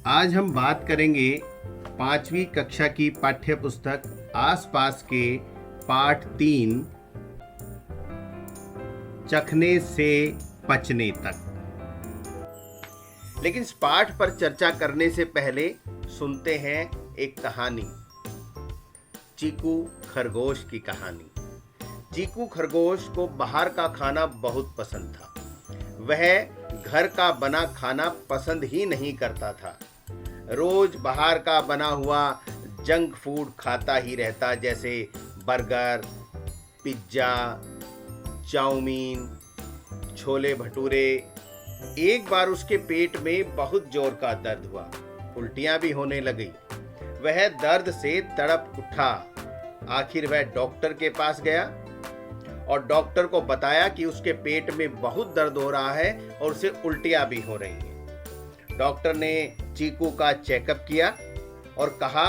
आज हम बात करेंगे 5वीं कक्षा की पाठ्य पुस्तक आसपास के पाठ 3 चखने से पचने तक। लेकिन इस पाठ पर चर्चा करने से पहले सुनते हैं एक कहानी, चीकू खरगोश की कहानी। चीकू खरगोश को बाहर का खाना बहुत पसंद था। वह घर का बना खाना पसंद ही नहीं करता था। रोज बाहर का बना हुआ जंक फूड खाता ही रहता, जैसे burger, pizza, chow mein, chole bhature. एक बार उसके पेट में बहुत जोर का दर्द हुआ, उल्टियां भी होने लगी। वह दर्द से तड़प उठा। आखिर वह डॉक्टर के पास गया और डॉक्टर को बताया कि उसके पेट में बहुत दर्द हो रहा है और उसे उल्टियां भी हो रही हैं। डॉक्टर ने चीकू का चेकअप किया और कहा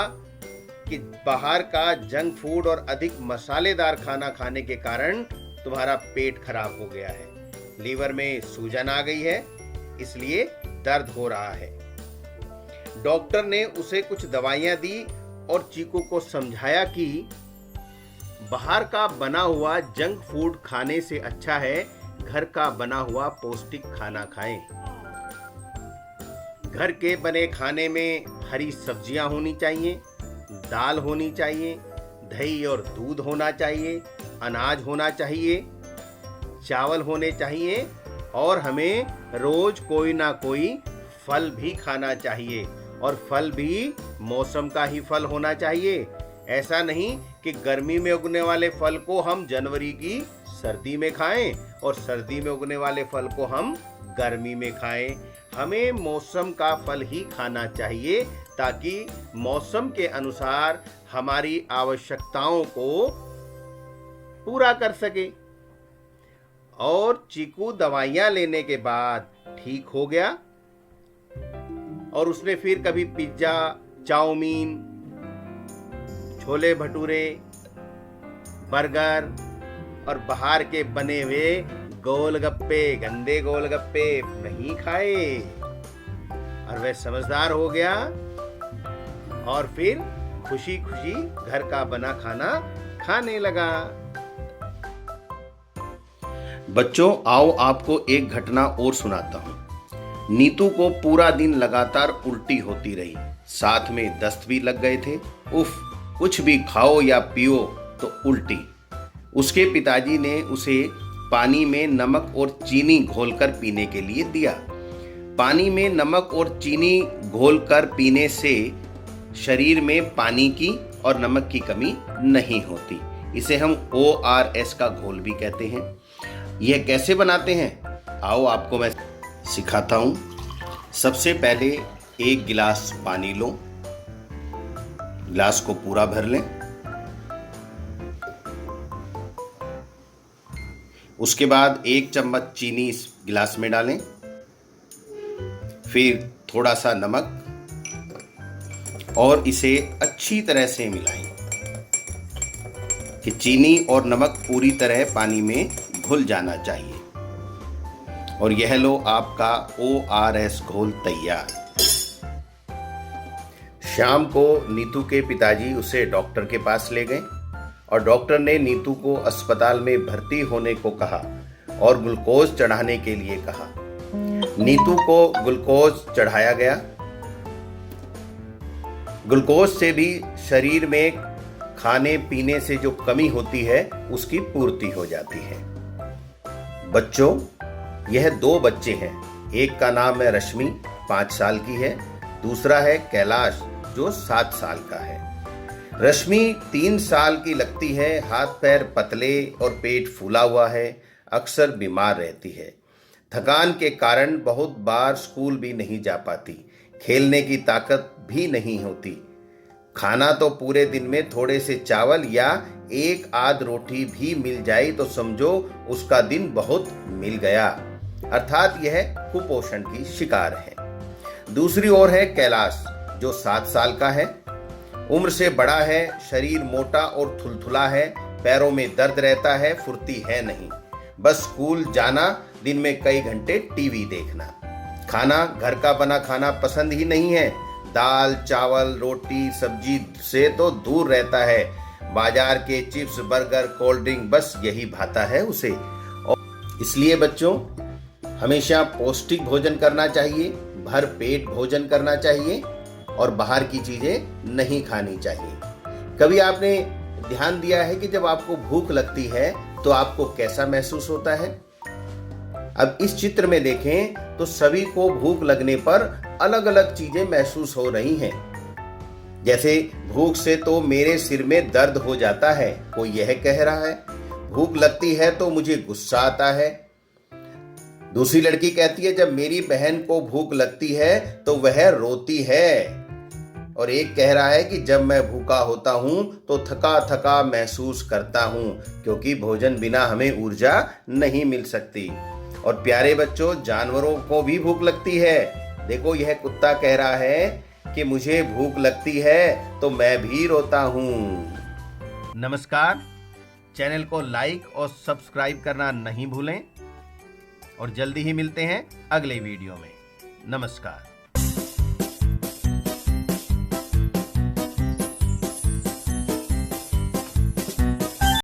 कि बाहर का जंक फूड और अधिक मसालेदार खाना खाने के कारण तुम्हारा पेट खराब हो गया है, लीवर में सूजन आ गई है, इसलिए दर्द हो रहा है। डॉक्टर ने उसे कुछ दवाइयां दी और चीकू को समझाया कि बाहर का बना हुआ जंक फूड खाने से अच्छा है घर का बना हुआ पौष्टिक खाना खाएं। घर के बने खाने में हरी सब्जियां होनी चाहिए, दाल होनी चाहिए, दही और दूध होना चाहिए, अनाज होना चाहिए, चावल होने चाहिए और हमें रोज कोई ना कोई फल भी खाना चाहिए और फल भी मौसम का ही फल होना चाहिए। ऐसा नहीं कि गर्मी में उगने वाले फल को हम जनवरी की सर्दी में खाएं और सर्दी में उगने वाले फल को हम गर्मी में खाएं। हमें मौसम का फल ही खाना चाहिए ताकि मौसम के अनुसार हमारी आवश्यकताओं को पूरा कर सके। और चीकू दवाइयां लेने के बाद ठीक हो गया और उसने फिर कभी pizza, chow mein, chole bhature, burger और बाहर के बने हुए गोलगप्पे, गंदे गोलगप्पे नहीं खाए और वह समझदार हो गया और फिर खुशी खुशी घर का बना खाना खाने लगा। बच्चों, आओ आपको एक घटना और सुनाता हूँ। नीतू को पूरा दिन लगातार उल्टी होती रही, साथ में दस्त भी लग गए थे। उफ, कुछ भी खाओ या पियो तो उल्टी। उसके पिताजी ने उसे पानी में नमक और चीनी घोलकर पीने के लिए दिया। पानी में नमक और चीनी घोलकर पीने से शरीर में पानी की और नमक की कमी नहीं होती। इसे हम ORS का घोल भी कहते हैं। यह कैसे बनाते हैं, आओ आपको मैं सिखाता हूँ। सबसे पहले एक गिलास पानी लो, गिलास को पूरा भर लें। उसके बाद 1 चम्मच चीनी इस गिलास में डालें, फिर थोड़ा सा नमक और इसे अच्छी तरह से मिलाएं कि चीनी और नमक पूरी तरह पानी में घुल जाना चाहिए। और यह लो आपका ORS घोल तैयार। शाम को नीतू के पिताजी उसे डॉक्टर के पास ले गए और डॉक्टर ने नीतू को अस्पताल में भर्ती होने को कहा और ग्लूकोज चढ़ाने के लिए कहा। नीतू को ग्लूकोज चढ़ाया गया। ग्लूकोज से भी शरीर में खाने पीने से जो कमी होती है उसकी पूर्ति हो जाती है। बच्चों, यह 2 बच्चे हैं। एक का नाम है रश्मि, 5 साल की है। दूसरा है कैलाश, जो 7 साल का है। रश्मि 3 साल की लगती है, हाथ पैर पतले और पेट फूला हुआ है, अक्सर बीमार रहती है। थकान के कारण बहुत बार स्कूल भी नहीं जा पाती, खेलने की ताकत भी नहीं होती। खाना तो पूरे दिन में थोड़े से चावल या 1 आध रोटी भी मिल जाए तो समझो उसका दिन बहुत मिल गया, अर्थात यह कुपोषण की शिकार है। दूसरी ओर है कैलाश, जो 7 साल का है। उम्र से बड़ा है, शरीर मोटा और थुलथुला है, पैरों में दर्द रहता है, फुर्ती है नहीं। बस स्कूल जाना, दिन में कई घंटे टीवी देखना। खाना घर का बना खाना पसंद ही नहीं है दाल चावल रोटी सब्जी से तो दूर रहता है। बाजार के चिप्स बर्गर कोल्ड ड्रिंक बस यही भाता है उसे। और इसलिए बच्चों हमेशा पौष्टिक भोजन करना चाहिए, भर पेट भोजन करना चाहिए और बाहर की चीजें नहीं खानी चाहिए। कभी आपने ध्यान दिया है कि जब आपको भूख लगती है तो आपको कैसा महसूस होता है? अब इस चित्र में देखें तो सभी को भूख लगने पर अलग अलग चीजें महसूस हो रही हैं। जैसे भूख से तो मेरे सिर में दर्द हो जाता है, कोई यह कह रहा है। भूख लगती है तो मुझे गुस्सा आता है। दूसरी लड़की कहती है जब मेरी बहन को भूख लगती है तो वह रोती है। और एक कह रहा है कि जब मैं भूखा होता हूं तो थका थका महसूस करता हूं, क्योंकि भोजन बिना हमें ऊर्जा नहीं मिल सकती। और प्यारे बच्चों जानवरों को भी भूख लगती है। देखो यह कुत्ता कह रहा है कि मुझे भूख लगती है तो मैं भी रोता हूं। नमस्कार, चैनल को लाइक और सब्सक्राइब करना नहीं भूलें और जल्दी ही मिलते हैं अगले वीडियो में। नमस्कार।